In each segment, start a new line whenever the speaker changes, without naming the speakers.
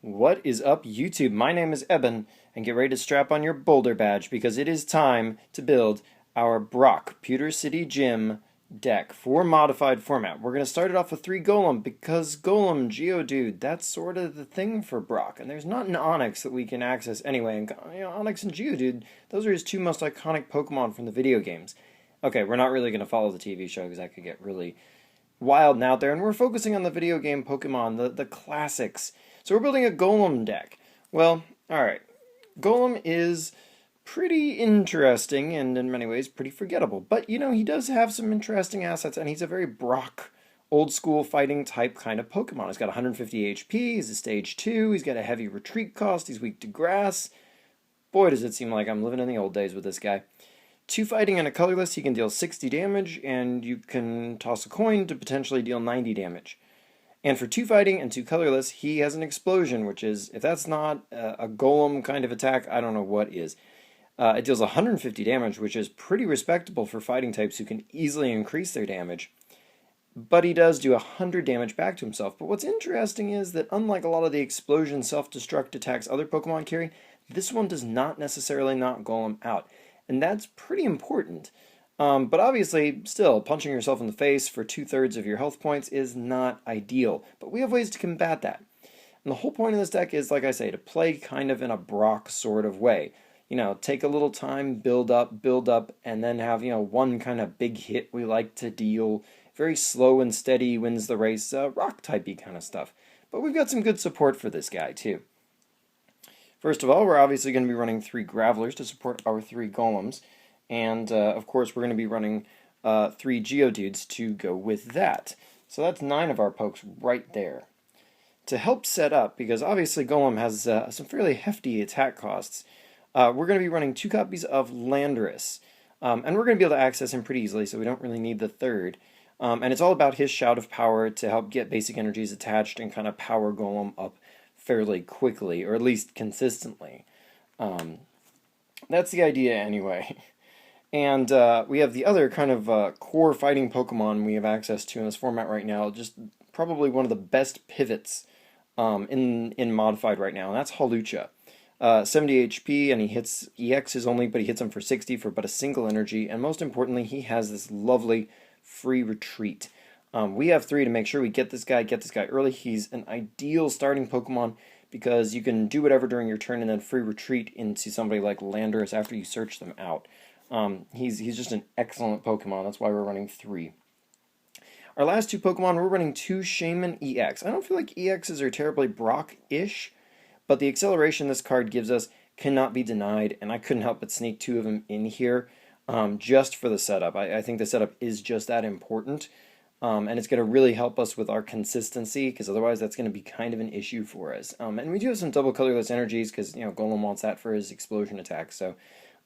What is up, YouTube? My name is Eben, and get ready to strap on your boulder badge because it is time to build our Brock Pewter City Gym deck for modified format. We're going to start it off with 3 Golem because Golem, Geodude, that's sort of the thing for Brock. And there's not an Onyx that we can access anyway. And Onyx and Geodude, those are his 2 most iconic Pokemon from the video games. Okay, we're not really going to follow the TV show because that could get really wild and out there. And we're focusing on the video game Pokemon, the classics. So we're building a Golem deck. Well, alright. Golem is pretty interesting and in many ways pretty forgettable. But, he does have some interesting assets, and he's a very Brock, old-school fighting type kind of Pokemon. He's got 150 HP, he's a stage 2, he's got a heavy retreat cost, he's weak to grass. Boy, does it seem like I'm living in the old days with this guy. 2 fighting and a colorless, he can deal 60 damage, and you can toss a coin to potentially deal 90 damage. And for 2 fighting and 2 colorless, he has an explosion, which is, if that's not a golem kind of attack, I don't know what is. It deals 150 damage, which is pretty respectable for fighting types who can easily increase their damage. But he does do 100 damage back to himself. But what's interesting is that unlike a lot of the explosion self-destruct attacks other Pokemon carry, this one does not necessarily knock Golem out. And that's pretty important. But obviously, still, punching yourself in the face for 2/3 of your health points is not ideal. But we have ways to combat that. And the whole point of this deck is, like I say, to play kind of in a Brock sort of way. Take a little time, build up, and then have, one kind of big hit we like to deal. Very slow and steady, wins the race, rock-typey kind of stuff. But we've got some good support for this guy, too. First of all, we're obviously going to be running 3 Gravelers to support our 3 Golems. And, of course, we're going to be running 3 Geodudes to go with that. So that's 9 of our pokes right there. To help set up, because obviously Golem has some fairly hefty attack costs, we're going to be running 2 copies of Landorus. And we're going to be able to access him pretty easily, so we don't really need the 3rd. And it's all about his Shout of Power to help get basic energies attached and kind of power Golem up fairly quickly, or at least consistently. That's the idea anyway. And we have the other kind of core fighting Pokemon we have access to in this format right now, just probably one of the best pivots in Modified right now, and that's Hawlucha. 70 HP, and he hits EXs only, but he hits them for 60 for but a single energy, and most importantly, he has this lovely free retreat. We have 3 to make sure we get this guy early. He's an ideal starting Pokemon because you can do whatever during your turn and then free retreat into somebody like Landorus after you search them out. He's just an excellent Pokemon. That's why we're running 3. Our last 2 Pokemon, we're running 2 Shaman EX. I don't feel like EXs are terribly Brock-ish, but the acceleration this card gives us cannot be denied, and I couldn't help but sneak 2 of them in here just for the setup. I think the setup is just that important, and it's going to really help us with our consistency, because otherwise that's going to be kind of an issue for us. And we do have some double colorless energies, because Golem wants that for his explosion attack, so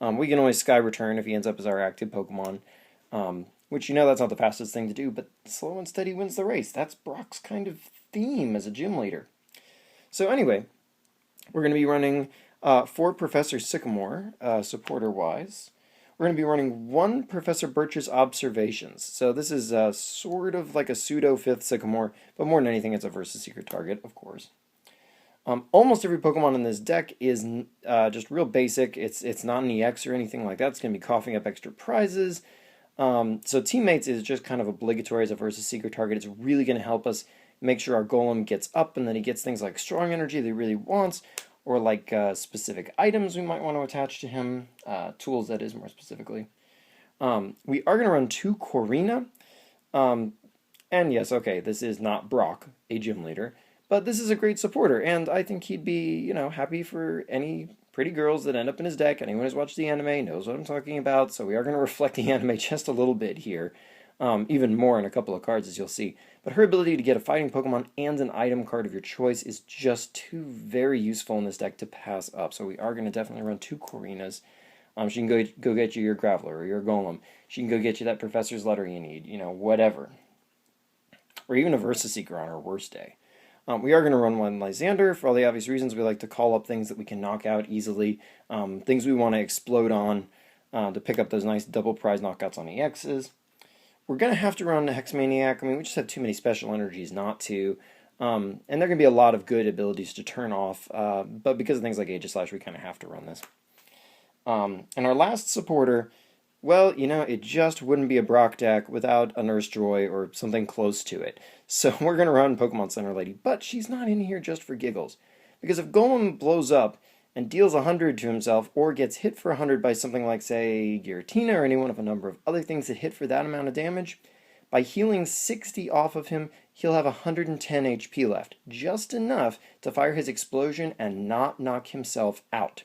we can always Sky Return if he ends up as our active Pokemon, which that's not the fastest thing to do, but slow and steady wins the race. That's Brock's kind of theme as a gym leader. So anyway, we're going to be running 4 Professor Sycamore, supporter-wise. We're going to be running 1 Professor Birch's Observations. So this is sort of like a pseudo-5th Sycamore, but more than anything, it's a versus secret target, of course. Almost every Pokemon in this deck is just real basic. It's not an EX or anything like that. It's going to be coughing up extra prizes. So Teammates is just kind of obligatory as a versus secret target. It's really going to help us make sure our Golem gets up and then he gets things like strong energy that he really wants, or like specific items we might want to attach to him, tools that is more specifically. We are going to run 2 Corina, and yes, okay, this is not Brock, a gym leader, but this is a great supporter, and I think he'd be, happy for any pretty girls that end up in his deck. Anyone who's watched the anime knows what I'm talking about, so we are going to reflect the anime just a little bit here. Even more in a couple of cards, as you'll see. But her ability to get a fighting Pokemon and an item card of your choice is just too very useful in this deck to pass up. So we are going to definitely run 2 Corinas. She can go get you your Graveler or your Golem. She can go get you that Professor's Letter you need, whatever. Or even a Versus Seeker on her worst day. We are going to run 1 Lysander for all the obvious reasons. We like to call up things that we can knock out easily, things we want to explode on to pick up those nice double prize knockouts on EXs. We're going to have to run a Hex Maniac. I mean, we just have too many special energies not to. And there are going to be a lot of good abilities to turn off, but because of things like Aegislash, we kind of have to run this. And our last supporter, well, it just wouldn't be a Brock deck without a Nurse Joy or something close to it. So we're going to run Pokemon Center Lady, but she's not in here just for giggles. Because if Golem blows up and deals 100 to himself, or gets hit for 100 by something like, say, Giratina or any one of a number of other things that hit for that amount of damage, by healing 60 off of him, he'll have 110 HP left, just enough to fire his explosion and not knock himself out.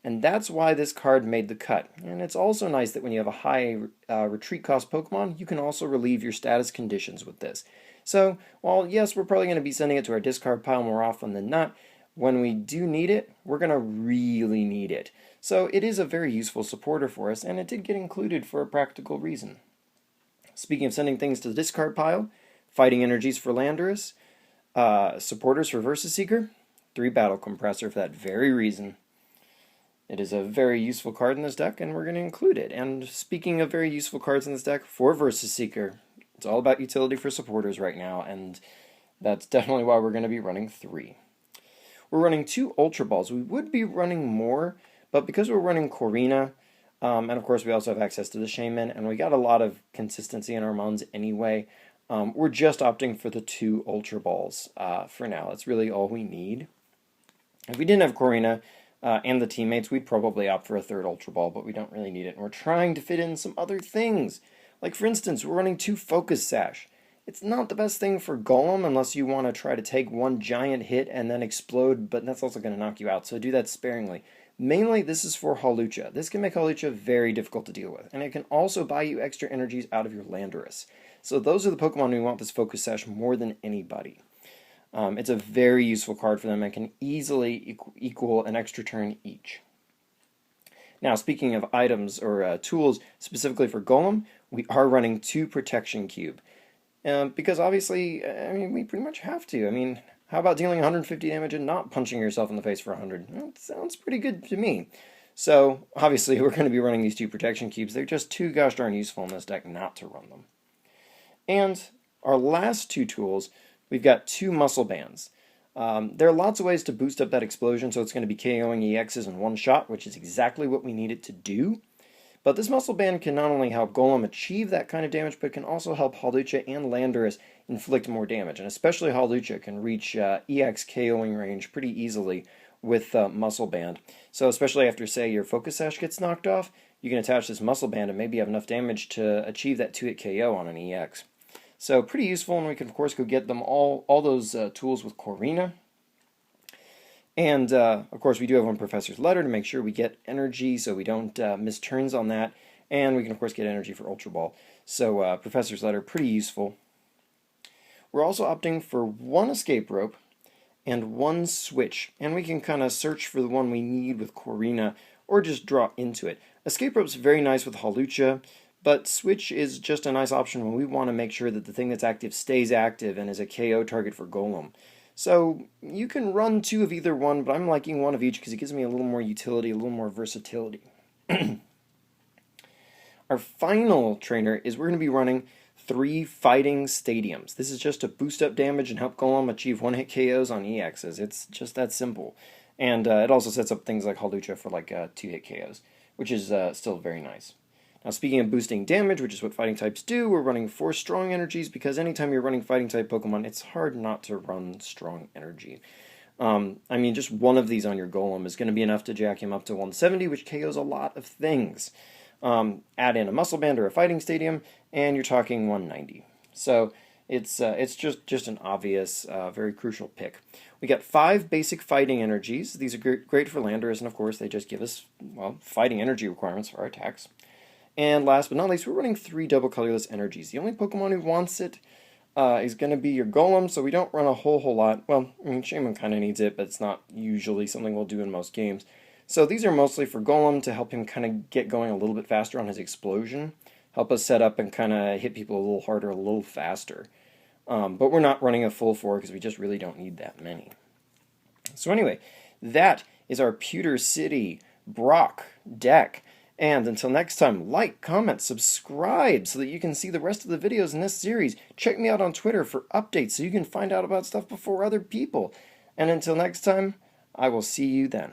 And that's why this card made the cut. And it's also nice that when you have a high retreat cost Pokemon, you can also relieve your status conditions with this. So, while yes, we're probably going to be sending it to our discard pile more often than not, when we do need it, we're going to really need it. So it is a very useful supporter for us, and it did get included for a practical reason. Speaking of sending things to the discard pile, Fighting Energies for Landorus, supporters for Versus Seeker, 3 Battle Compressor for that very reason. It is a very useful card in this deck, and we're going to include it. And speaking of very useful cards in this deck, for Versus Seeker, it's all about utility for supporters right now, and that's definitely why we're going to be running 3. We're running 2 Ultra Balls. We would be running more, but because we're running Corina, and of course we also have access to the Shaman, and we got a lot of consistency in our Mons anyway, we're just opting for the 2 Ultra Balls for now. That's really all we need. If we didn't have Corina and the teammates, we'd probably opt for a 3rd Ultra Ball, but we don't really need it. And we're trying to fit in some other things. Like, for instance, we're running 2 Focus Sash. It's not the best thing for Golem unless you want to try to take one giant hit and then explode, but that's also going to knock you out, so do that sparingly. Mainly, this is for Hawlucha. This can make Hawlucha very difficult to deal with, and it can also buy you extra energies out of your Landorus. So those are the Pokemon who want this Focus Sash more than anybody. It's a very useful card for them and can easily equal an extra turn each. Now, speaking of items or tools specifically for Golem, we are running 2 Protection Cube. Because obviously, we pretty much have to. How about dealing 150 damage and not punching yourself in the face for 100? That sounds pretty good to me. So, obviously, we're going to be running these 2 Protection Cubes. They're just too gosh darn useful in this deck not to run them. And our last 2 tools, we've got 2 Muscle Bands. There are lots of ways to boost up that explosion, so it's going to be KOing EXs in one shot, which is exactly what we need it to do. But this Muscle Band can not only help Golem achieve that kind of damage, but can also help Hawlucha and Landorus inflict more damage. And especially Hawlucha can reach EX KOing range pretty easily with Muscle Band. So especially after, say, your Focus Sash gets knocked off, you can attach this Muscle Band and maybe have enough damage to achieve that 2-hit KO on an EX. So pretty useful, and we can of course go get them all those tools with Corina. And, of course, we do have one Professor's Letter to make sure we get energy so we don't miss turns on that. And we can, of course, get energy for Ultra Ball. So, Professor's Letter, pretty useful. We're also opting for 1 Escape Rope and 1 Switch. And we can kind of search for the one we need with Corina or just draw into it. Escape Rope's very nice with Hawlucha, but Switch is just a nice option when we want to make sure that the thing that's active stays active and is a KO target for Golem. So you can run 2 of either one, but I'm liking 1 of each because it gives me a little more utility, a little more versatility. Our final trainer is we're going to be running 3 Fighting Stadiums. This is just to boost up damage and help Golem achieve 1-hit KOs on EXs. It's just that simple. And it also sets up things like Hawlucha for like 2-hit KOs, which is still very nice. Now, speaking of boosting damage, which is what fighting types do, we're running 4 Strong Energies because anytime you're running fighting type Pokemon, it's hard not to run Strong Energy. Just 1 of these on your Golem is going to be enough to jack him up to 170, which KOs a lot of things. Add in a Muscle Band or a Fighting Stadium, and you're talking 190. So it's just an obvious, very crucial pick. We got 5 basic Fighting Energies. These are great for Landorus, and of course they just give us, fighting energy requirements for our attacks. And last but not least, we're running 3 Double Colorless Energies. The only Pokemon who wants it is going to be your Golem, so we don't run a whole lot. Well, Shaman kind of needs it, but it's not usually something we'll do in most games. So these are mostly for Golem to help him kind of get going a little bit faster on his explosion. Help us set up and kind of hit people a little harder, a little faster. But we're not running a full 4 because we just really don't need that many. So anyway, that is our Pewter City Brock deck. And until next time, like, comment, subscribe so that you can see the rest of the videos in this series. Check me out on Twitter for updates so you can find out about stuff before other people. And until next time, I will see you then.